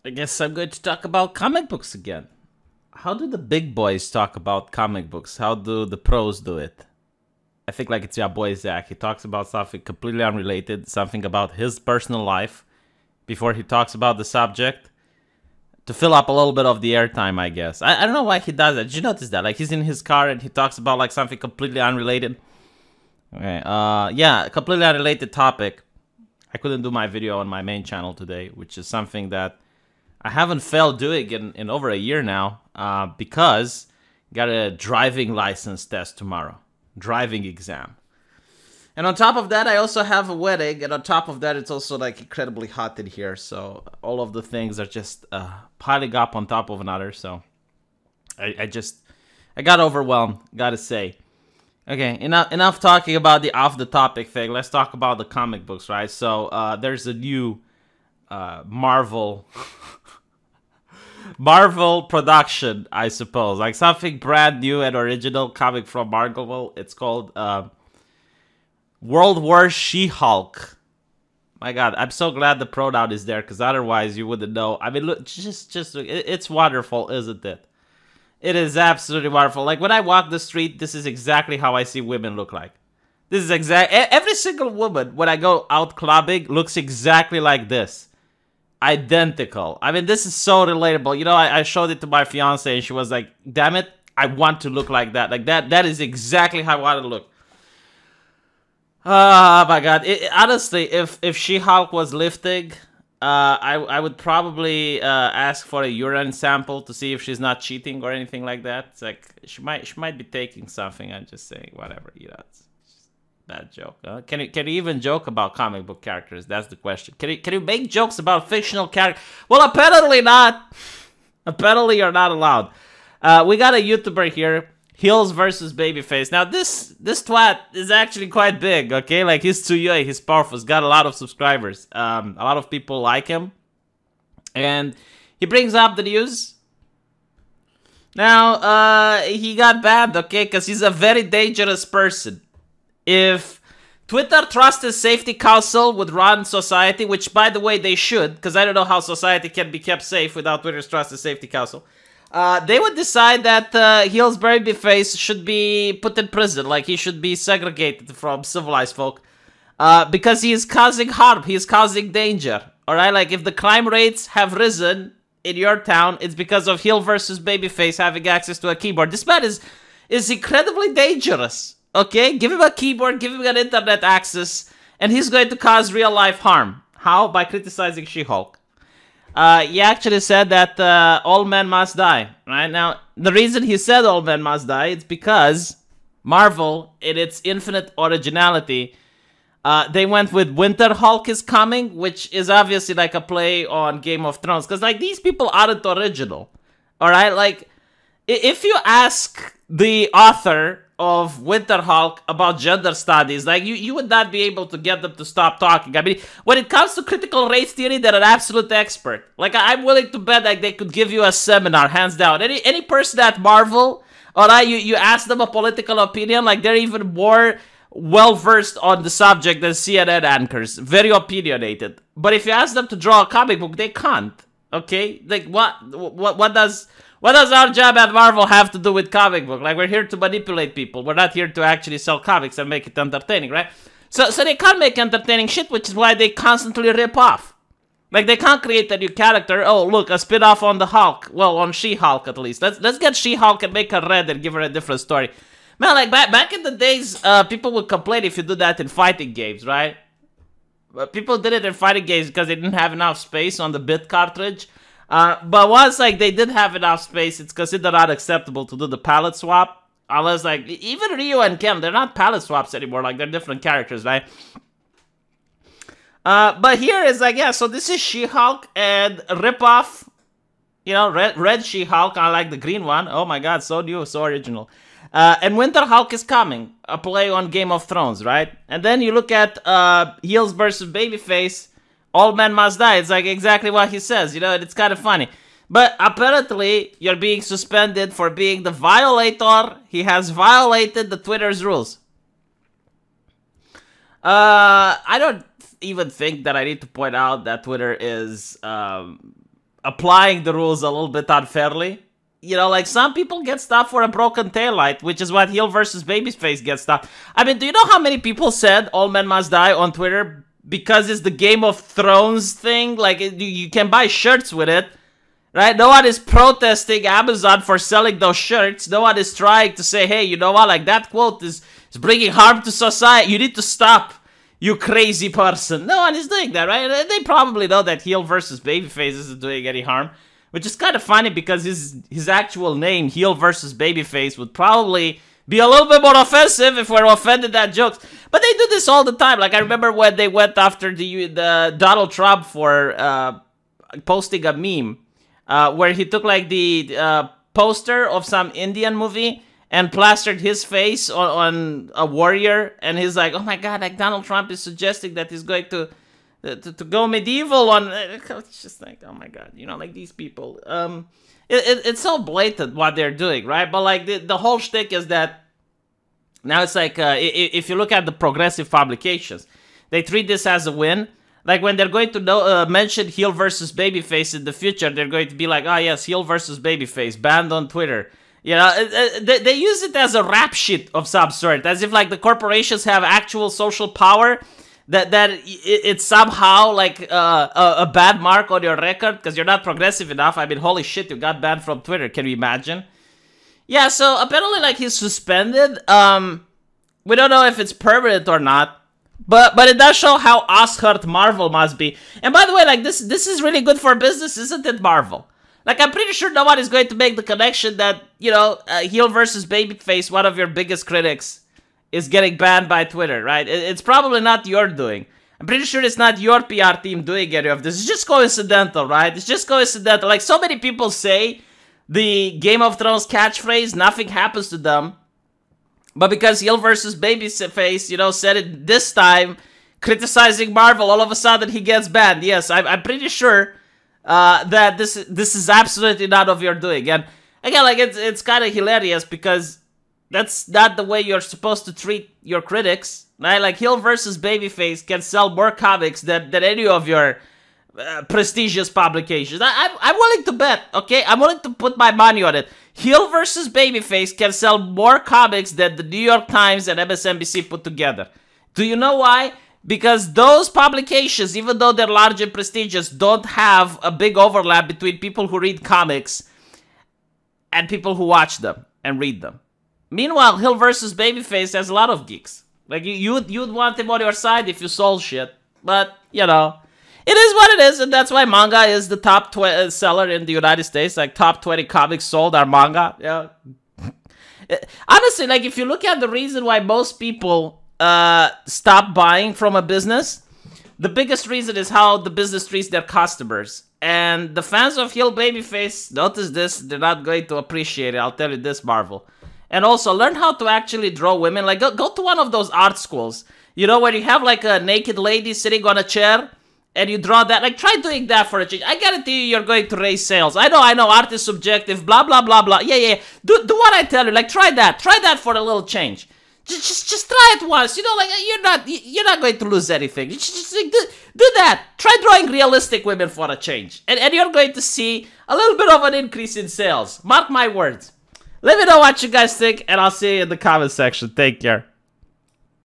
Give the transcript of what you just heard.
I guess I'm going to talk about comic books again. How do the big boys talk about comic books? How do the pros do it? I think like it's your boy Zach. He talks about something completely unrelated, something about his personal life, before he talks about the subject, to fill up a little bit of the airtime, I guess. I don't know why he does that. Did you notice that? Like, he's in his car and he talks about like something completely unrelated. Okay, yeah, completely unrelated topic. I couldn't do my video on my main channel today, which is something that I haven't failed doing in over a year now, because got a driving license test tomorrow. Driving exam. And on top of that, I also have a wedding, and on top of that, it's also like incredibly hot in here, so all of the things are just piling up on top of another, so I got overwhelmed, gotta say. Okay, enough talking about the off-the-topic thing. Let's talk about the comic books, right? So, there's a new Marvel production, I suppose. Like something brand new and original coming from Marvel. It's called World War She-Hulk. My God, I'm so glad the pronoun is there, because otherwise you wouldn't know. I mean, look, just it's wonderful, isn't it? It is absolutely wonderful. Like, when I walk the street, this is exactly how I see women look like. This is every single woman, when I go out clubbing, looks exactly like this. Identical. I mean, this is so relatable. You know, I showed it to my fiance, and she was like, damn it, I want to look like that. Like, that is exactly how I want to look. Oh, my God. Honestly, if She-Hulk was lifting, I would probably ask for a urine sample to see if she's not cheating or anything like that. It's like she might be taking something. I'm just saying, whatever. You know, it's just a bad joke. Can you even joke about comic book characters? That's the question. Can you make jokes about fictional characters? Well, apparently not. Apparently you're not allowed. We got a YouTuber here. HeelvsBabyface. Now this twat is actually quite big, okay? Like, he's too young, he's powerful, he's got a lot of subscribers. A lot of people like him. And he brings up the news. Now, he got banned, okay? Because he's a very dangerous person. If Twitter Trust Safety Council would run society, which, by the way, they should, because I don't know how society can be kept safe without Twitter's Trust Safety Council. They would decide that HeelvsBabyface should be put in prison, like he should be segregated from civilized folk, because he is causing harm, he is causing danger, alright? Like, if the crime rates have risen in your town, it's because of HeelvsBabyface having access to a keyboard. This man is incredibly dangerous, okay? Give him a keyboard, give him an internet access, and he's going to cause real-life harm. How? By criticizing She-Hulk. He actually said that all men must die, right? Now, the reason he said all men must die is because Marvel, in its infinite originality, they went with Winter Hulk is coming, which is obviously like a play on Game of Thrones. Because, like, these people aren't original, alright? Like, if you ask the author of Winter Hulk about gender studies, like, you would not be able to get them to stop talking. I mean, when it comes to critical race theory, they're an absolute expert. Like, I'm willing to bet like they could give you a seminar, hands down. Any person at Marvel, alright, you ask them a political opinion, like, they're even more well-versed on the subject than CNN anchors. Very opinionated. But if you ask them to draw a comic book, they can't. Okay? Like, what does our job at Marvel have to do with comic book? Like, we're here to manipulate people. We're not here to actually sell comics and make it entertaining, right? So they can't make entertaining shit, which is why they constantly rip off. Like, they can't create a new character. Oh, look, a spin-off on the Hulk. Well, on She-Hulk, at least. Let's get She-Hulk and make her red and give her a different story. Man, like, back in the days, people would complain if you do that in fighting games, right? People did it in fighting games because they didn't have enough space on the bit cartridge. But once, like, they did have enough space, it's considered unacceptable to do the palette swap. Unless, like, even Ryu and Ken, they're not palette swaps anymore. Like, they're different characters, right? But here is, like, yeah, so this is She-Hulk and ripoff. You know, red She-Hulk, I like the green one. Oh my God, so new, so original. And Winter Hulk is coming, a play on Game of Thrones, right? And then you look at HeelvsBabyface. All men must die. It's like exactly what he says, you know, and it's kind of funny. But apparently, you're being suspended for being the violator. He has violated the Twitter's rules. I don't even think that I need to point out that Twitter is applying the rules a little bit unfairly. You know, like, some people get stopped for a broken taillight, which is what HeelvsBabyface gets stopped. I mean, do you know how many people said all men must die on Twitter because it's the Game of Thrones thing? Like, you can buy shirts with it, right? No one is protesting Amazon for selling those shirts. No one is trying to say, hey, you know what, like, that quote is bringing harm to society. You need to stop, you crazy person. No one is doing that, right? They probably know that HeelvsBabyface isn't doing any harm, which is kind of funny because his actual name, HeelvsBabyface, would probably be a little bit more offensive if we're offended at jokes. But they do this all the time. Like, I remember when they went after the Donald Trump for posting a meme where he took, like, the poster of some Indian movie and plastered his face on a warrior, and he's like, oh my god, like, Donald Trump is suggesting that he's going to go medieval on... It's just like, oh my god, you know, like, these people. It's so blatant what they're doing, right? But, like, the whole shtick is that now it's like, if you look at the progressive publications, they treat this as a win. Like, when they're going to mention HeelvsBabyface in the future, they're going to be like, oh yes, HeelvsBabyface, banned on Twitter. You know, they use it as a rap sheet of some sort, as if, like, the corporations have actual social power, that it's somehow, like, a bad mark on your record because you're not progressive enough. I mean, holy shit, you got banned from Twitter. Can you imagine? Yeah, so apparently, like, he's suspended. We don't know if it's permanent or not, but it does show how us-hurt Marvel must be. And by the way, like, this is really good for business, isn't it, Marvel? Like, I'm pretty sure no one is going to make the connection that, you know, HeelvsBabyface, one of your biggest critics, is getting banned by Twitter, right? It's probably not your doing. I'm pretty sure it's not your PR team doing any of this. It's just coincidental, right? It's just coincidental. Like, so many people say the Game of Thrones catchphrase, nothing happens to them. But because HeelvsBabyface, you know, said it this time, criticizing Marvel, all of a sudden he gets banned. Yes, I'm pretty sure that this is absolutely not of your doing. And again, like, it's kind of hilarious because that's not the way you're supposed to treat your critics, right? Like, HeelvsBabyface can sell more comics than any of your prestigious publications. I'm willing to bet, okay? I'm willing to put my money on it. HeelvsBabyface can sell more comics than the New York Times and MSNBC put together. Do you know why? Because those publications, even though they're large and prestigious, don't have a big overlap between people who read comics and people who watch them and read them. Meanwhile, HeelvsBabyface has a lot of geeks. Like, you'd want him on your side if you sold shit. But, you know, it is what it is, and that's why manga is the top seller in the United States. Like, top 20 comics sold are manga. Yeah. Honestly, like, if you look at the reason why most people stop buying from a business, the biggest reason is how the business treats their customers. And the fans of HeelvsBabyface, notice this, they're not going to appreciate it. I'll tell you this, Marvel. And also, learn how to actually draw women. Like, go to one of those art schools. You know, where you have, like, a naked lady sitting on a chair, and you draw that. Like, try doing that for a change. I guarantee you, you're going to raise sales. I know, art is subjective, blah, blah, blah, blah. Yeah. Do what I tell you. Like, try that. Try that for a little change. Just try it once. You know, like, you're not going to lose anything. Just like, do that. Try drawing realistic women for a change. And you're going to see a little bit of an increase in sales. Mark my words. Let me know what you guys think, and I'll see you in the comment section. Take care.